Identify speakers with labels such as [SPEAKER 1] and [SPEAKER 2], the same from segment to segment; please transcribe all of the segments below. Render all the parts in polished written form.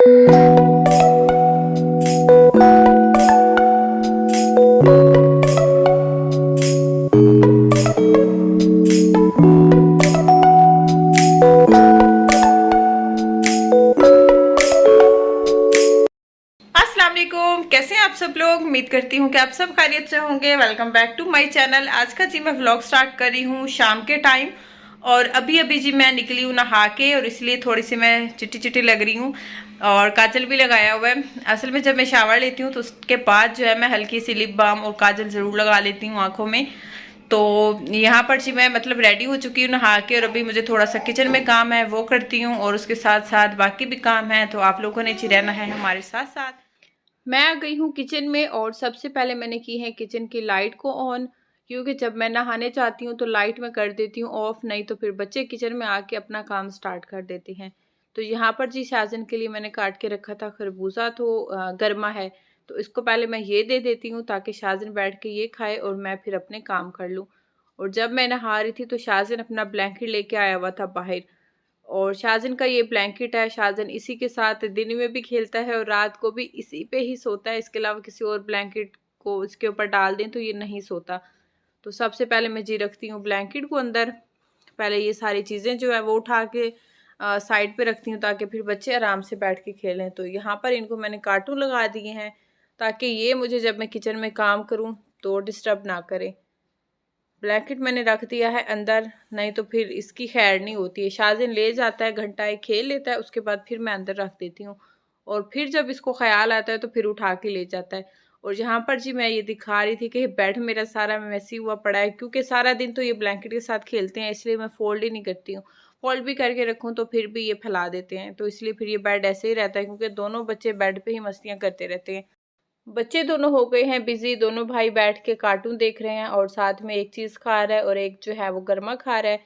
[SPEAKER 1] कैसे हैं आप सब लोग। उम्मीद करती हूँ कि आप सब खैरियत से होंगे। Welcome back to my channel. आज का जी मैं व्लॉग स्टार्ट कर रही हूँ शाम के टाइम, और अभी अभी जी मैं निकली हूँ नहा के, और इसलिए थोड़ी सी मैं चिट्टी चिट्टी लग रही हूँ और काजल भी लगाया हुआ है। असल में जब मैं शावर लेती हूँ तो उसके बाद जो है मैं हल्की सी लिप बाम और काजल ज़रूर लगा लेती हूँ आँखों में। तो यहाँ पर जी मैं मतलब रेडी हो चुकी हूँ नहा के, और अभी मुझे थोड़ा सा किचन में काम है वो करती हूँ, और उसके साथ साथ बाकी भी काम है। तो आप लोगों ने जी रहना है हमारे साथ साथ। मैं आ गई हूँ किचन में, और सबसे पहले मैंने की है किचन की लाइट को ऑन, क्योंकि जब मैं नहाने जाती हूँ तो लाइट में कर देती हूँ ऑफ, नहीं तो फिर बच्चे किचन में आके अपना काम स्टार्ट कर देते हैं। तो यहाँ पर जी शाजन के लिए मैंने काट के रखा था खरबूजा, तो गर्मा है, तो इसको पहले मैं ये दे देती हूँ ताकि शाजन बैठ के ये खाए और मैं फिर अपने काम कर लूँ। और जब मैं नहा रही थी तो शाजन अपना ब्लैंकेट लेके आया हुआ था बाहर, और शाज़न का ये ब्लैंकेट है। शाज़न इसी के साथ दिन में भी खेलता है और रात को भी इसी पे ही सोता है। इसके अलावा किसी और ब्लैंकेट को इसके ऊपर डाल दें तो ये नहीं सोता। तो सबसे पहले मैं जी रखती हूँ ब्लैंकेट को अंदर। पहले ये सारी चीज़ें जो है वो उठा के साइड पे रखती हूँ ताकि फिर बच्चे आराम से बैठ के खेलें। तो यहाँ पर इनको मैंने कार्टून लगा दिए हैं ताकि ये मुझे जब मैं किचन में काम करूँ तो डिस्टर्ब ना करें। ब्लैंकेट मैंने रख दिया है अंदर, नहीं तो फिर इसकी खैर नहीं होती है। शाज़िन ले जाता है, घंटा एक खेल लेता है, उसके बाद फिर मैं अंदर रख देती हूँ, और फिर जब इसको ख्याल आता है तो फिर उठा के ले जाता है। और यहाँ पर जी मैं ये दिखा रही थी कि बेड मेरा सारा मैसी हुआ पड़ा है, क्योंकि सारा दिन तो ये ब्लैंकेट के साथ खेलते हैं, इसलिए मैं फोल्ड ही नहीं करती हूँ। फोल्ड भी करके रखूँ तो फिर भी ये फैला देते हैं, तो इसलिए फिर ये बेड ऐसे ही रहता है, क्योंकि दोनों बच्चे बेड पे ही मस्तियाँ करते रहते हैं। बच्चे दोनों हो गए हैं बिजी, दोनों भाई बैठ के कार्टून देख रहे हैं और साथ में एक चीज़ खा रहा है और एक जो है वो गर्मा खा रहा है।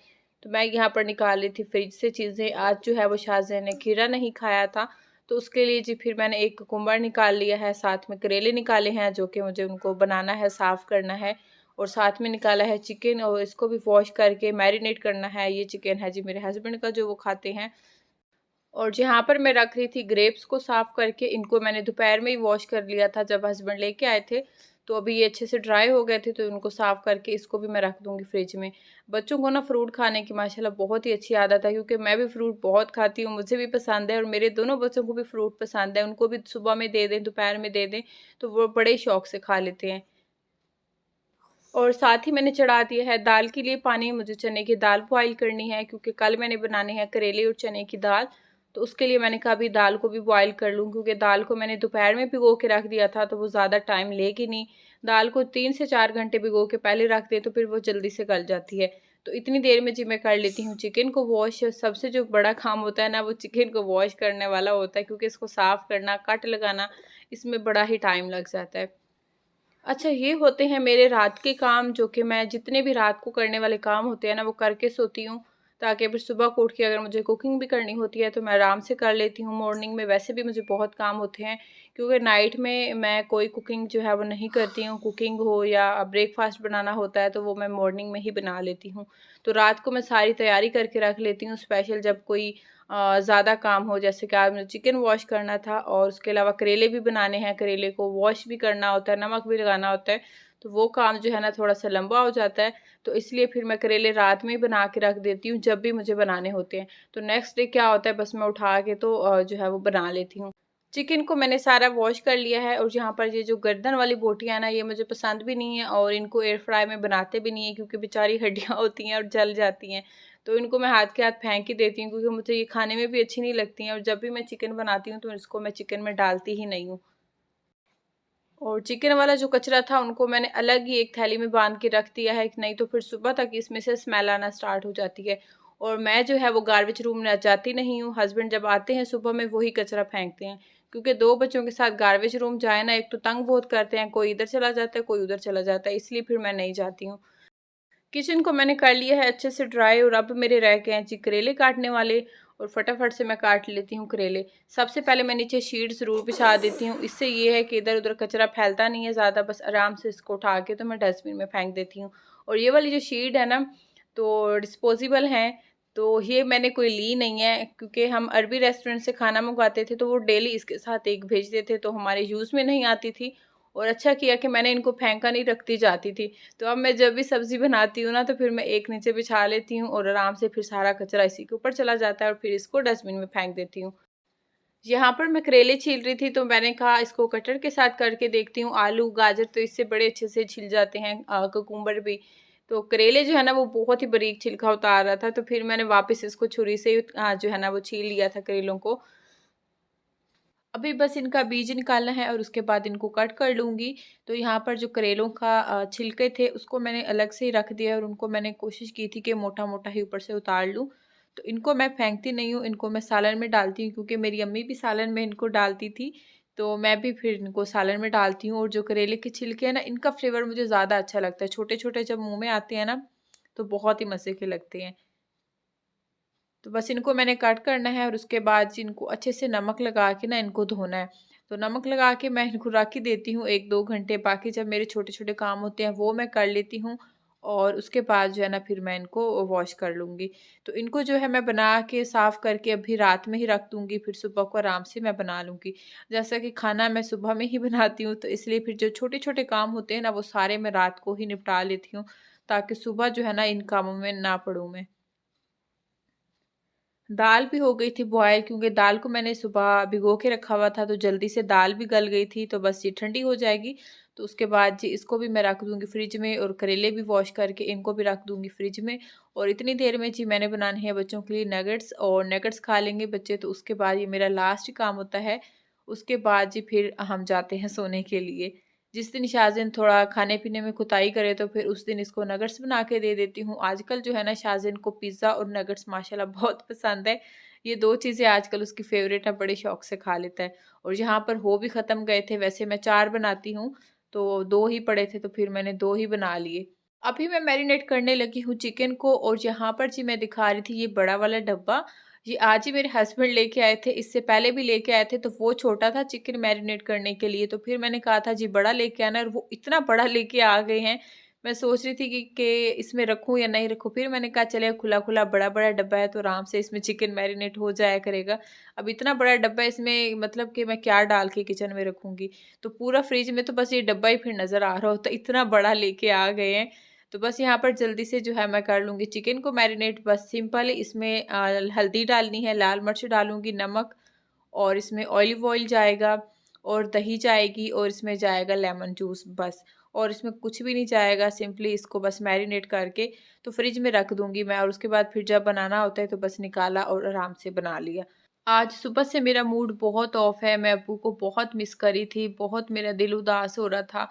[SPEAKER 1] तो मैं यहाँ पर निकाल रही थी फ्रिज से चीज़ें। आज जो है वो शाज़ेन ने खीरा नहीं खाया था, तो उसके लिए जी फिर मैंने एक कुकुम्बर निकाल लिया है, साथ में करेले निकाले हैं जो कि मुझे उनको बनाना है, साफ़ करना है। और साथ में निकाला है चिकन, और इसको भी वॉश करके मैरिनेट करना है। ये चिकन है जी मेरे हस्बैंड का जो वो खाते हैं। और जहाँ पर मैं रख रही थी ग्रेप्स को साफ़ करके, इनको मैंने दोपहर में ही वॉश कर लिया था जब हस्बैंड लेके आए थे। तो अभी ये अच्छे से ड्राई हो गए थे, तो इनको साफ़ करके इसको भी मैं रख दूँगी फ्रिज में। बच्चों को ना फ्रूट खाने की माशाल्लाह बहुत ही अच्छी आदत है, क्योंकि मैं भी फ्रूट बहुत खाती हूँ, मुझे भी पसंद है और मेरे दोनों बच्चों को भी फ्रूट पसंद है। उनको भी सुबह में दे दें, दोपहर में दे दें, तो वो बड़े शौक से खा लेते हैं। और साथ ही मैंने चढ़ा दिया है दाल के लिए पानी। मुझे चने की दाल बॉयल करनी है, क्योंकि कल मैंने बनाने हैं करेले और चने की दाल। तो उसके लिए मैंने कहा अभी दाल को भी बॉयल कर लूँ, क्योंकि दाल को मैंने दोपहर में भिगो के रख दिया था तो वो ज़्यादा टाइम लेगी नहीं। दाल को 3 से 4 घंटे भिगो के पहले रख दे तो फिर वो जल्दी से गल जाती है। तो इतनी देर में जी मैं कर लेती हूँ चिकन को वॉश। सबसे जो बड़ा काम होता है ना वो चिकन को वॉश करने वाला होता है, क्योंकि इसको साफ़ करना, कट लगाना, इसमें बड़ा ही टाइम लग जाता है। अच्छा, ये होते हैं मेरे रात के काम, जो कि मैं जितने भी रात को करने वाले काम होते हैं ना वो करके सोती हूँ, ताकि फिर सुबह को उठ के अगर मुझे कुकिंग भी करनी होती है तो मैं आराम से कर लेती हूँ। मॉर्निंग में वैसे भी मुझे बहुत काम होते हैं, क्योंकि नाइट में मैं कोई कुकिंग जो है वो नहीं करती हूँ। कुकिंग हो या ब्रेकफास्ट बनाना होता है तो वो मैं मॉर्निंग में ही बना लेती हूँ। तो रात को मैं सारी तैयारी करके रख लेती हूँ, स्पेशल जब कोई ज़्यादा काम हो। जैसे कि आज मुझे चिकन वॉश करना था, और उसके अलावा करेले भी बनाने हैं, करेले को वॉश भी करना होता है, नमक भी लगाना होता है। तो वो काम जो है ना थोड़ा सा लंबा हो जाता है, तो इसलिए फिर मैं करेले रात में ही बना के रख देती हूँ जब भी मुझे बनाने होते हैं। तो नेक्स्ट डे क्या होता है, बस मैं उठा के तो जो है वो बना लेती हूँ। चिकन को मैंने सारा वॉश कर लिया है, और यहाँ पर ये जो गर्दन वाली बोटियाँ हैं ना ये मुझे पसंद भी नहीं है, और इनको एयर फ्राई में बनाते भी नहीं है, क्योंकि बेचारी हड्डियाँ होती हैं और जल जाती हैं। तो इनको मैं हाथ के हाथ फेंक ही देती हूँ, क्योंकि मुझे ये खाने में भी अच्छी नहीं लगती हैं, और जब भी मैं चिकन बनाती हूँ तो इसको मैं चिकन में डालती ही नहीं हूँ। और चिकन वाला जो कचरा था उनको मैंने अलग ही एक थैली में बांध के रख दिया है, नहीं तो फिर सुबह तक इसमें से स्मेल आना स्टार्ट हो जाती है। और मैं जो है वो गार्बेज रूम में जाती नहीं हूँ। हस्बैंड जब आते हैं सुबह में वही कचरा फेंकते हैं, क्योंकि 2 बच्चों के साथ गार्बेज रूम जाए ना, एक तो तंग बहुत करते हैं, कोई इधर चला जाता है कोई उधर चला जाता है, इसलिए फिर मैं नहीं जाती हूँ। किचन को मैंने कर लिया है अच्छे से ड्राई, और अब मेरे रह गए हैं जी करेले काटने वाले, और फटाफट से मैं काट लेती हूँ करेले। सबसे पहले मैं नीचे शीट ज़रूर बिछा देती हूँ, इससे ये है कि इधर उधर कचरा फैलता नहीं है ज़्यादा, बस आराम से इसको उठा के तो मैं डस्टबिन में फेंक देती हूँ। और ये वाली जो शीट है ना तो डिस्पोजेबल हैं, तो ये मैंने कोई ली नहीं है, क्योंकि हम अरबी रेस्टोरेंट से खाना मंगवाते थे तो वो डेली इसके साथ एक भेजते थे, तो हमारे यूज़ में नहीं आती थी। और अच्छा किया कि मैंने इनको फेंका नहीं, रखती जाती थी। तो अब मैं जब भी सब्ज़ी बनाती हूँ ना, तो फिर मैं एक नीचे बिछा लेती हूँ और आराम से फिर सारा कचरा इसी के ऊपर चला जाता है और फिर इसको डस्टबिन में फेंक देती हूँ। यहाँ पर मैं करेले छील रही थी, तो मैंने कहा इसको कटर के साथ करके देखती हूँ। आलू, गाजर तो इससे बड़े अच्छे से छिल जाते हैं, कुकुम्बर भी। तो करेले जो है ना वो बहुत ही बारीक छिलका उतार रहा था, तो फिर मैंने वापस इसको छुरी से जो है ना वो छील लिया था करेलों को। अभी बस इनका बीज निकालना है और उसके बाद इनको कट कर लूँगी। तो यहाँ पर जो करेलों का छिलके थे उसको मैंने अलग से ही रख दिया और उनको मैंने कोशिश की थी कि मोटा-मोटा ही ऊपर से उतार लूँ। तो इनको मैं फेंकती नहीं हूँ, इनको मैं सालन में डालती हूँ, क्योंकि मेरी अम्मी भी सालन में इनको डालती थी। तो मैं भी फिर इनको सालन में डालती हूँ। और जो करेले के छिलके हैं ना, इनका फ्लेवर मुझे ज़्यादा अच्छा लगता है। छोटे-छोटे जब मुँह में आते हैं ना, तो बहुत ही मज़े के लगते हैं। तो बस इनको मैंने कट करना है और उसके बाद इनको अच्छे से नमक लगा के ना इनको धोना है। तो नमक लगा के मैं इनको रख ही देती हूँ 1-2 घंटे, बाकी जब मेरे छोटे-छोटे काम होते हैं वो मैं कर लेती हूँ और उसके बाद जो है ना फिर मैं इनको वॉश कर लूँगी। तो इनको जो है मैं बना के साफ़ करके अभी रात में ही रख दूँगी, फिर सुबह को आराम से मैं बना लूँगी। जैसा कि खाना मैं सुबह में ही बनाती हूँ, तो इसलिए फिर जो छोटे-छोटे काम होते हैं ना वो सारे मैं रात को ही निपटा लेती हूँ, ताकि सुबह जो है ना इन कामों में ना पड़ूँ मैं। दाल भी हो गई थी बॉयल, क्योंकि दाल को मैंने सुबह भिगो के रखा हुआ था, तो जल्दी से दाल भी गल गई थी, तो बस ये ठंडी हो जाएगी। तो उसके बाद जी इसको भी मैं रख दूँगी फ्रिज में और करेले भी वॉश करके इनको भी रख दूँगी फ्रिज में। और इतनी देर में जी मैंने बनाने हैं बच्चों के लिए नगेट्स, और नगेट्स खा लेंगे बच्चे, तो उसके बाद ये मेरा लास्ट काम होता है। उसके बाद जी फिर हम जाते हैं सोने के लिए। जिस दिन शाज़िन थोड़ा खाने-पीने में कुताही करे, तो फिर उस दिन इसको नगेट्स बना के दे देती हूँ। आजकल जो है ना शाज़िन को पिज़्ज़ा और नगेट्स माशाल्लाह बहुत पसंद है। ये 2 चीज़ें आजकल उसकी फ़ेवरेट है, बड़े शौक से खा लेता है। और यहाँ पर हो भी ख़त्म गए थे, वैसे मैं 4 बनाती हूँ, तो 2 ही पड़े थे, तो फिर मैंने 2 ही बना लिए। अभी मैं मैरिनेट करने लगी हूँ चिकन को, और यहाँ पर जी मैं दिखा रही थी ये बड़ा वाला डब्बा, ये आज ही मेरे हस्बैंड लेके आए थे। इससे पहले भी लेके आए थे, तो वो छोटा था चिकन मैरिनेट करने के लिए, तो फिर मैंने कहा था जी बड़ा लेके आना, और वो इतना बड़ा लेके आ गए हैं। मैं सोच रही थी कि इसमें रखूँ या नहीं रखूँ, फिर मैंने कहा चले खुला-खुला बड़ा-बड़ा डब्बा है, तो आराम से इसमें चिकन मैरिनेट हो जाया करेगा। अब इतना बड़ा डब्बा है, इसमें मतलब कि मैं क्या डाल के किचन में रखूँगी? तो पूरा फ्रिज में तो बस ये डब्बा ही फिर नज़र आ रहा होता, इतना बड़ा लेके आ गए हैं। तो बस यहाँ पर जल्दी से जो है मैं कर लूँगी चिकन को मैरिनेट, बस सिंपल। इसमें हल्दी डालनी है, लाल मिर्च डालूँगी, नमक, और इसमें ऑलिव ऑयल जाएगा, और दही जाएगी, और इसमें जाएगा लेमन जूस बस। और इसमें कुछ भी नहीं जाएगा, सिंपली इसको बस मैरिनेट करके तो फ्रिज में रख दूँगी मैं, और उसके बाद फिर जब बनाना होता है तो बस निकाला और आराम से बना लिया। आज सुबह से मेरा मूड बहुत ऑफ है, मैं अब्बू को बहुत मिस करी थी, बहुत मेरा दिल उदास हो रहा था,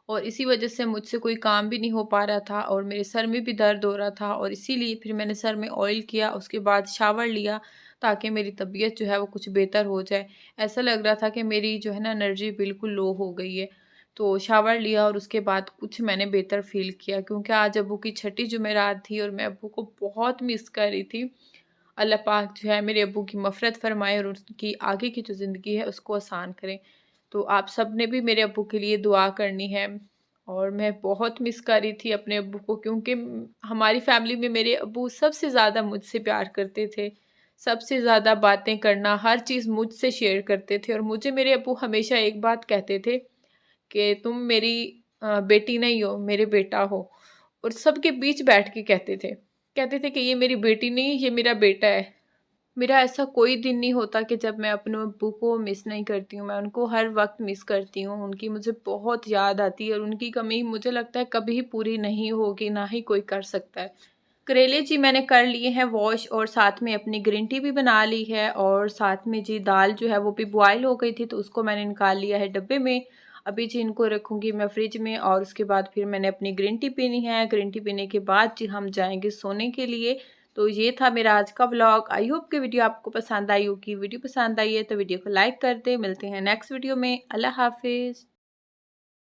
[SPEAKER 1] और इसी वजह से मुझसे कोई काम भी नहीं हो पा रहा था, और मेरे सर में भी दर्द हो रहा था, और इसीलिए फिर मैंने सर में ऑयल किया, उसके बाद शावर लिया, ताकि मेरी तबीयत जो है वो कुछ बेहतर हो जाए। ऐसा लग रहा था कि मेरी जो है ना एनर्जी बिल्कुल लो हो गई है। तो शावर लिया और उसके बाद कुछ मैंने बेहतर फ़ील किया, क्योंकि आज अब्बू की छठी जुमेरात थी और मैं अब्बू को बहुत मिस कर रही थी। अल्लाह पाक जो है मेरे अब्बू की मफ़रत फ़रमाए और उनकी आगे की जो ज़िंदगी है उसको आसान करें। तो आप सब ने भी मेरे अब्बू के लिए दुआ करनी है। और मैं बहुत मिस कर रही थी अपने अब्बू को, क्योंकि हमारी फ़ैमिली में मेरे अब्बू सबसे ज़्यादा मुझसे प्यार करते थे। सबसे ज़्यादा बातें करना, हर चीज़ मुझसे शेयर करते थे, और मुझे मेरे अब्बू हमेशा एक बात कहते थे कि तुम मेरी बेटी नहीं हो, मेरे बेटा हो। और सबके बीच बैठ के कहते थे कि ये मेरी बेटी नहीं, ये मेरा बेटा है। मेरा ऐसा कोई दिन नहीं होता कि जब मैं अपने अब्बू को मिस नहीं करती हूँ, मैं उनको हर वक़्त मिस करती हूँ, उनकी मुझे बहुत याद आती है, और उनकी कमी मुझे लगता है कभी पूरी नहीं होगी, ना ही कोई कर सकता है। करेले जी मैंने कर लिए हैं वॉश, और साथ में अपनी ग्रीन टी भी बना ली है, और साथ में जी दाल जो है वो भी बॉयल हो गई थी, तो उसको मैंने निकाल लिया है डब्बे में। अभी जी इनको रखूँगी मैं फ्रिज में, और उसके बाद फिर मैंने अपनी ग्रीन टी पीनी है। ग्रीन टी पीने के बाद जी हम जाएँगे सोने के लिए। तो ये था मेरा आज का व्लॉग। आई होप कि वीडियो आपको पसंद आई होगी। वीडियो पसंद आई है तो वीडियो को लाइक कर दें। मिलते हैं नेक्स्ट वीडियो में। अल्लाह हाफ़िज़।